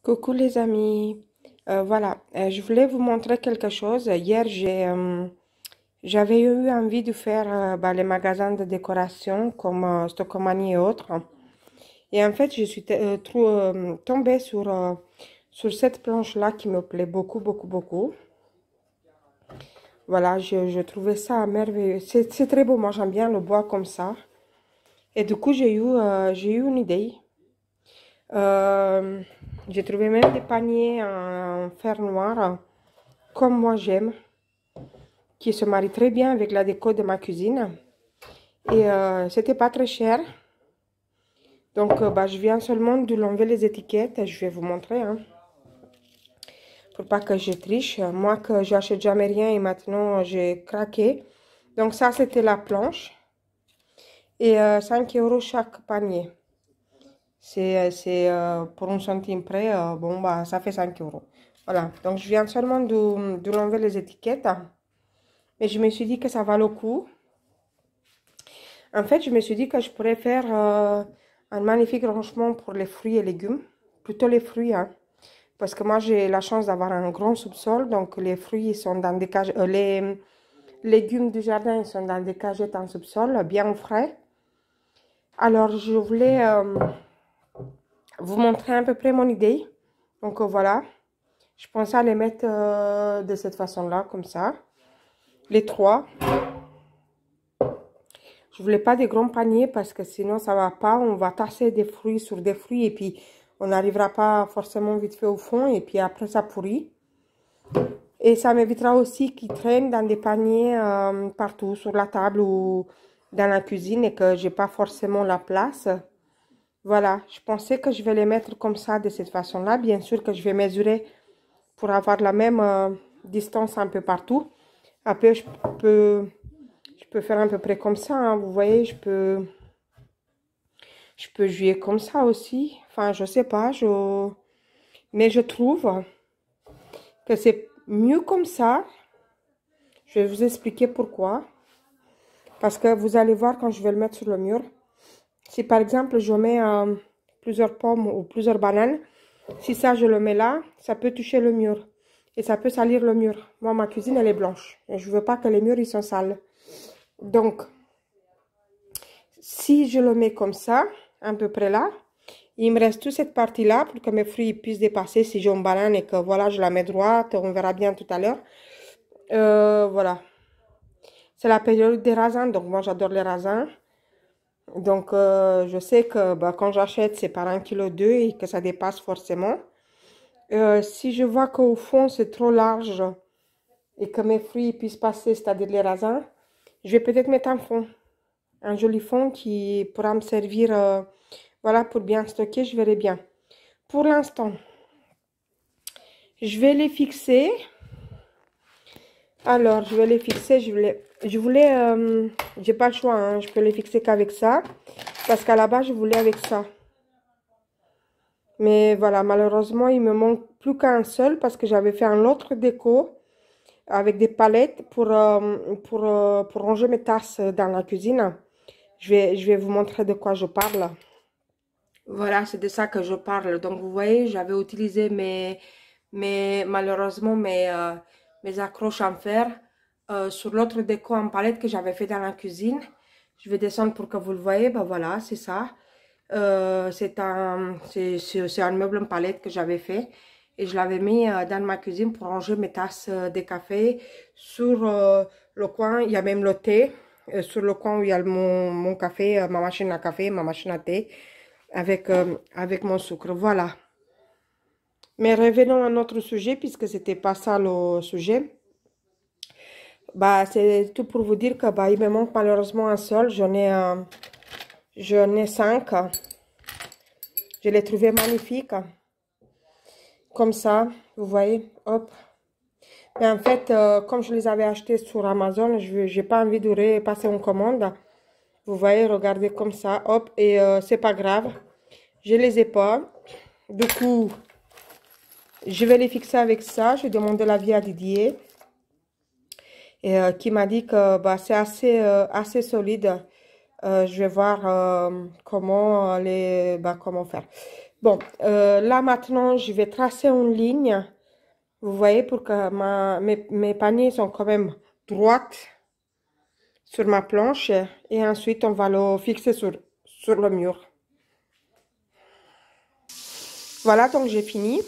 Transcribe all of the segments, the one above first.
Coucou les amis. Voilà, je voulais vous montrer quelque chose. Hier, j'avais eu envie de faire les magasins de décoration comme Stoccomani et autres. Et en fait, je suis tombée sur cette planche-là qui me plaît beaucoup, beaucoup, beaucoup. Voilà, je trouvais ça merveilleux. C'est très beau, moi j'aime bien le bois comme ça. Et du coup, j'ai eu une idée. Euh, j'ai trouvé même des paniers en fer noir, comme moi j'aime, qui se marient très bien avec la déco de ma cuisine. Et c'était pas très cher. Donc, je viens seulement de l'enlever les étiquettes. Je vais vous montrer, hein, pour pas que je triche. Moi, que j'achète jamais rien et maintenant j'ai craqué. Donc, ça, c'était la planche. Et 5 euros chaque panier. C'est pour un centime près, bon, ça fait 5 euros. Voilà, donc je viens seulement de l'enlever les étiquettes. Mais je me suis dit que ça valait le coup. En fait, je me suis dit que je pourrais faire un magnifique rangement pour les fruits et légumes. Plutôt les fruits, hein. Parce que moi, j'ai la chance d'avoir un grand sous-sol. Donc, les fruits ils sont dans des cages. Les légumes du jardin ils sont dans des cagettes en sous-sol, bien au frais. Alors, je voulais vous montrer à peu près mon idée. Donc, voilà. Je pensais à les mettre de cette façon-là, comme ça. Les trois. Je voulais pas des grands paniers parce que sinon ça va pas. On va tasser des fruits sur des fruits et puis on n'arrivera pas forcément vite fait au fond et puis après ça pourrit. Et ça m'évitera aussi qu'ils traînent dans des paniers partout sur la table ou dans la cuisine et que j'ai pas forcément la place. Voilà, je pensais que je vais les mettre comme ça de cette façon-là. Bien sûr que je vais mesurer pour avoir la même distance un peu partout. Après, je peux faire à peu près comme ça, hein. Vous voyez, je peux jouer comme ça aussi. Enfin, je sais pas, mais je trouve que c'est mieux comme ça. Je vais vous expliquer pourquoi. Parce que vous allez voir quand je vais le mettre sur le mur. Si par exemple, je mets plusieurs pommes ou plusieurs bananes, si ça, je le mets là, ça peut toucher le mur. Et ça peut salir le mur. Moi, ma cuisine, elle est blanche. Et je veux pas que les murs, ils sont sales. Donc, si je le mets comme ça, à peu près là, il me reste toute cette partie-là pour que mes fruits puissent dépasser si j'ai une banane et que voilà, je la mets droite. On verra bien tout à l'heure. Voilà. C'est la période des raisins, donc moi j'adore les raisins. Donc je sais que quand j'achète, c'est par 1,2 kg et que ça dépasse forcément. Si je vois qu'au fond c'est trop large et que mes fruits puissent passer, c'est-à-dire les raisins, je vais peut-être mettre un fond. Un joli fond qui pourra me servir, voilà, pour bien stocker, je verrai bien. Pour l'instant, je vais les fixer. Alors, je vais les fixer. J'ai pas le choix, hein, je peux les fixer qu'avec ça. Parce qu'à la base, je voulais avec ça. Mais voilà, malheureusement, il me manque plus qu'un seul parce que j'avais fait un autre déco avec des palettes pour ranger mes tasses dans la cuisine. Je vais vous montrer de quoi je parle. Voilà, c'est de ça que je parle. Donc, vous voyez, j'avais utilisé malheureusement, mes accroches en fer sur l'autre déco en palette que j'avais fait dans la cuisine. Je vais descendre pour que vous le voyez. Ben voilà, c'est ça. C'est un meuble en palette que j'avais fait. Et je l'avais mis dans ma cuisine pour ranger mes tasses de café. Sur le coin, il y a même le thé. Sur le coin où il y a mon café, ma machine à café, ma machine à thé avec mon sucre. Voilà. Mais revenons à notre sujet, puisque c'était pas ça le sujet. C'est tout pour vous dire que il me manque malheureusement un seul. J'en ai 5. Je l'ai trouvé magnifique. Comme ça, vous voyez, hop. Mais en fait, comme je les avais achetés sur Amazon, je n'ai pas envie de repasser en commande. Vous voyez, regardez comme ça, hop. Et c'est pas grave. Je les ai pas. Du coup, je vais les fixer avec ça. Je demandé l'avis à Didier. Et qui m'a dit que c'est assez solide. Je vais voir comment comment faire. Bon, là maintenant, je vais tracer une ligne. Vous voyez, pour que mes paniers sont quand même droites sur ma planche. Et ensuite, on va le fixer sur le mur. Voilà, donc j'ai fini.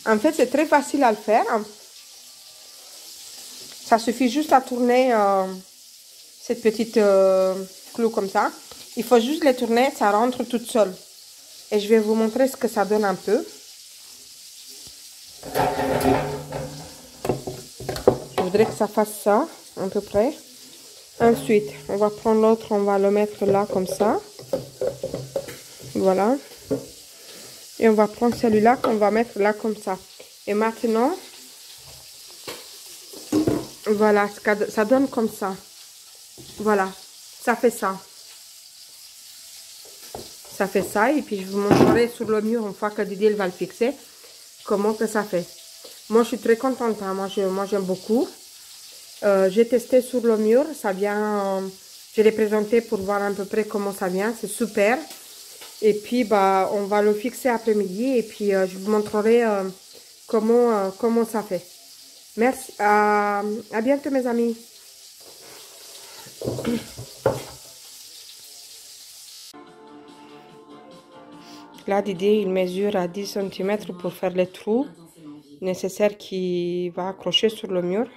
En fait, c'est très facile à le faire. Ça suffit juste à tourner cette petite clou comme ça. Il faut juste les tourner, ça rentre toute seule. Et je vais vous montrer ce que ça donne un peu. Je voudrais que ça fasse ça, à peu près. Ensuite, on va prendre l'autre, on va le mettre là comme ça. Voilà. Et on va prendre celui-là qu'on va mettre là comme ça. Et maintenant, voilà, ça donne comme ça. Voilà, ça fait ça. Ça fait ça. Et puis je vous montrerai sur le mur, une fois que Didier va le fixer, comment que ça fait. Moi, je suis très contente. Hein. Moi, j'aime beaucoup. J'ai testé sur le mur. Ça vient... je l'ai présenté pour voir à peu près comment ça vient. C'est super. Et puis, bah, on va le fixer après-midi. Et puis, je vous montrerai comment ça fait. Merci. À bientôt, mes amis. Là, Didier, il mesure à 10 cm pour faire les trous nécessaires qu'il va accrocher sur le mur.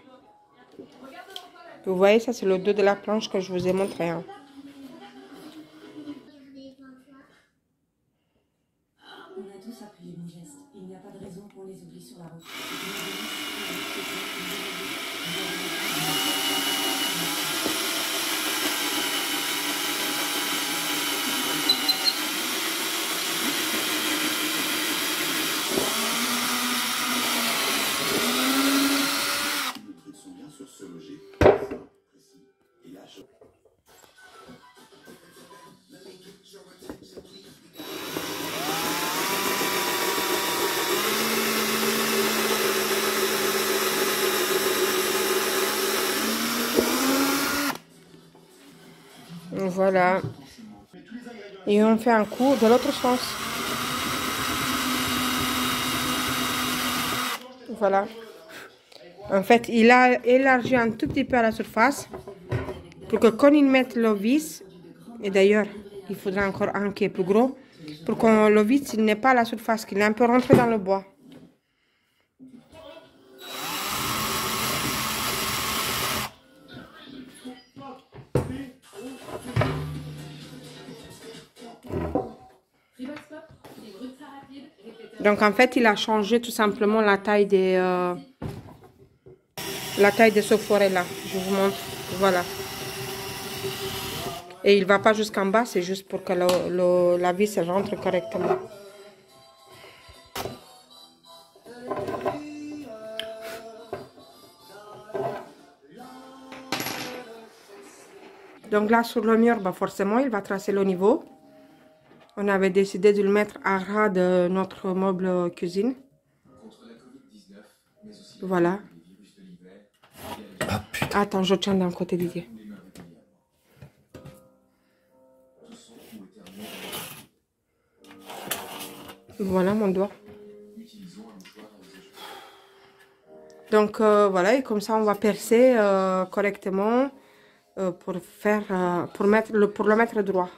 Vous voyez, ça, c'est le dos de la planche que je vous ai montré. Hein. On a tous appris les bons gestes. Il n'y a pas de raison qu'on les oublie sur la route. Voilà. Et on fait un coup de l'autre sens. Voilà. En fait, il a élargi un tout petit peu à la surface pour que quand il mette le vis, et d'ailleurs, il faudra encore un qui est plus gros, pour que le vis il n'est pas à la surface, qu'il est un peu rentré dans le bois. Donc en fait, il a changé tout simplement la taille des ce forêt là. Je vous montre. Voilà. Et il va pas jusqu'en bas, c'est juste pour que la vis rentre correctement. Donc là, sur le mur, bah forcément, il va tracer le niveau. On avait décidé de le mettre à ras de notre meuble cuisine. Voilà. Attends, je tiens d'un côté Didier. Voilà mon doigt. Donc voilà, et comme ça on va percer correctement pour le mettre droit.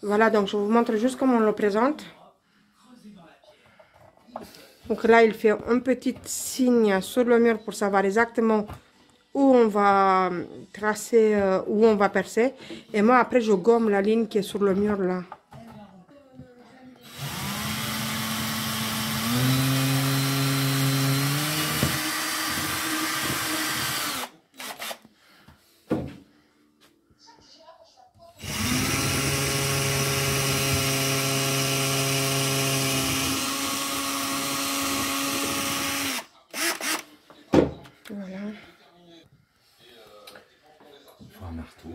Voilà, donc je vous montre juste comment on le présente. Donc là, il fait un petit signe sur le mur pour savoir exactement où on va tracer, où on va percer. Et moi, après, je gomme la ligne qui est sur le mur là. Voilà. Il faut un marteau.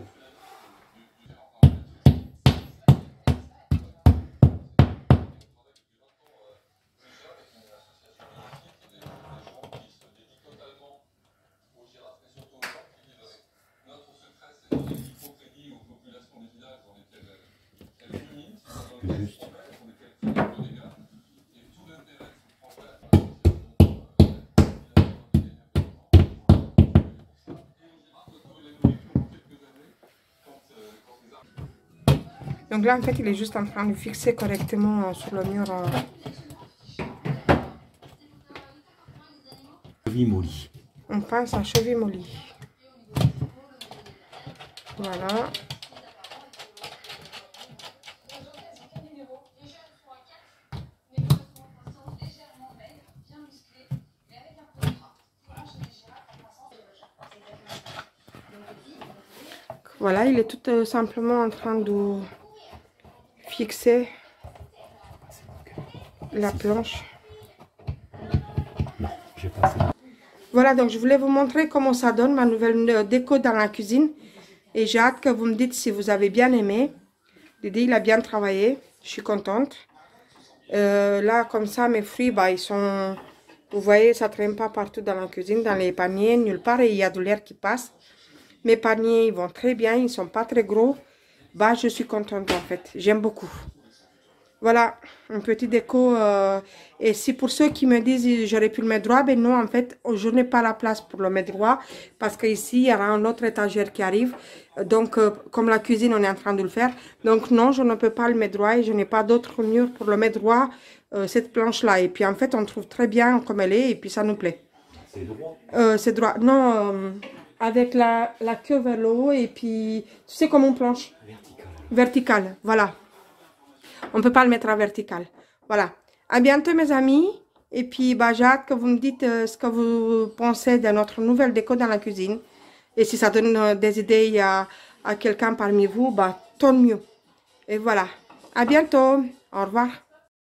Juste. Donc là, en fait, il est juste en train de fixer correctement sur le mur. Cheville molly. On pense à cheville molly. Voilà. Voilà, il est tout simplement en train de fixer la planche. Non, j'ai pas ça. Voilà, donc je voulais vous montrer comment ça donne ma nouvelle déco dans la cuisine. Et j'ai hâte que vous me dites si vous avez bien aimé. Dédé, il a bien travaillé. Je suis contente. Là, comme ça, mes fruits, bah, ils sont... Vous voyez, ça ne traîne pas partout dans la cuisine, dans les paniers, nulle part. Et il y a de l'air qui passe. Mes paniers, ils vont très bien. Ils ne sont pas très gros. Bah, je suis contente, en fait. J'aime beaucoup. Voilà, un petit déco. Et si pour ceux qui me disent j'aurais pu le mettre droit, ben non, en fait, je n'ai pas la place pour le mettre droit. Parce qu'ici, il y aura un autre étagère qui arrive. Donc, comme la cuisine, on est en train de le faire. Donc, non, je ne peux pas le mettre droit et je n'ai pas d'autre mur pour le mettre droit, cette planche-là. Et puis, en fait, on trouve très bien comme elle est et puis ça nous plaît. C'est droit. C'est droit. Non, avec la queue vers le haut et puis, tu sais comme une planche. Vertical. Verticale, voilà. On ne peut pas le mettre à vertical. Voilà. À bientôt, mes amis. Et puis, bah, j'ai hâte que vous me dites ce que vous pensez de notre nouvelle déco dans la cuisine. Et si ça donne des idées à quelqu'un parmi vous, bah, tant mieux. Et voilà. À bientôt. Au revoir.